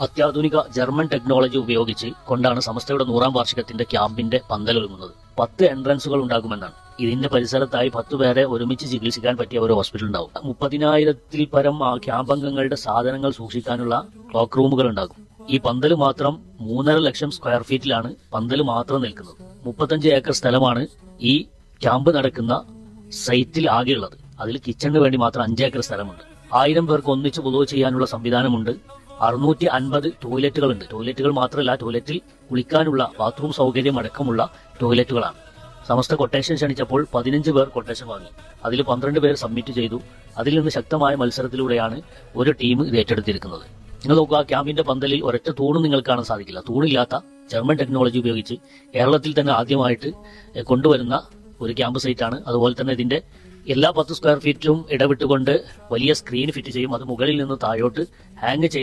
അത്യാധുനിക German technology ഉപയോഗിച്ച് കൊണ്ടാണ് സമസ്തയുടെ 100ാം വാർഷികത്തിന്റെ ക്യാമ്പിന്റെ പന്തലൊരുങ്ങുന്നത്. 10 എൻട്രൻസുകൾ ഉണ്ടാകുമെന്നാണ്. ഇതിന്റെ പരിസരത്തായി 10 പേരെ ഒരുമിച്ച് ചികിത്സിക്കാൻ പറ്റിയ ഒരു ഹോസ്പിറ്റൽ ഉണ്ടാവും. 30,000-ൽ പരം ക്യാമ്പ് അംഗങ്ങളുടെ സാധനങ്ങൾ സൂക്ഷിക്കാനുള്ള ക്ലോക്ക് റൂമുകൾ ഉണ്ടാകും. ഈ പന്തല് മാത്രം 3.5 ലക്ഷം സ്ക്വയർ ഫീറ്റിലാണ് പന്തല് മാത്രം നിൽക്കുന്നത്. 35 ഏക്കർ സ്ഥലമാണ് ഈ ക്യാമ്പ് നടക്കുന്ന സൈറ്റിൽ ആകെയുള്ളത്. അതിൽ കിച്ചണിന് വേണ്ടി മാത്രം 5 ഏക്കർ സ്ഥലമുണ്ട്. 1000 പേർക്ക് ഒന്നിച്ച് വുളൂ ചെയ്യാനുള്ള സംവിധാനമുണ്ട്. 650 ടോയ്ലറ്റുകളുണ്ട്. ടോയ്ലറ്റുകൾ മാത്രമല്ല, ടോയ്ലറ്റിൽ കുളിക്കാനുള്ള ബാത്റൂം സൗകര്യം അടക്കമുള്ള ടോയ്ലറ്റുകളാണ്. സമസ്ത കൊട്ടേഷൻ ക്ഷണിച്ചപ്പോൾ 15 പേർ കൊട്ടേഷൻ വാങ്ങി. അതിൽ 12 പേർ സബ്മിറ്റ് ചെയ്തു. അതിൽ നിന്ന് ശക്തമായ മത്സരത്തിലൂടെയാണ് ഒരു ടീം ഇത് ഏറ്റെടുത്തിരിക്കുന്നത്. നിങ്ങൾ നോക്കുക, ക്യാമ്പിന്റെ പന്തലിൽ ഒരൊറ്റ തൂണും നിങ്ങൾക്ക് കാണാൻ സാധിക്കില്ല. തൂണില്ലാത്ത ജർമ്മൻ ടെക്നോളജി ഉപയോഗിച്ച് കേരളത്തിൽ തന്നെ ആദ്യമായിട്ട് കൊണ്ടുവരുന്ന ഒരു ക്യാമ്പ് സൈറ്റാണ്. അതുപോലെ തന്നെ ഇതിന്റെ എല്ലാ 10 സ്ക്വയർ ഫീറ്റും ഇടവിട്ടുകൊണ്ട് വലിയ സ്ക്രീൻ ഫിറ്റ് ചെയ്യും. അത് മുകളിൽ നിന്ന് താഴോട്ട് ഹാങ് ചെയ്ത്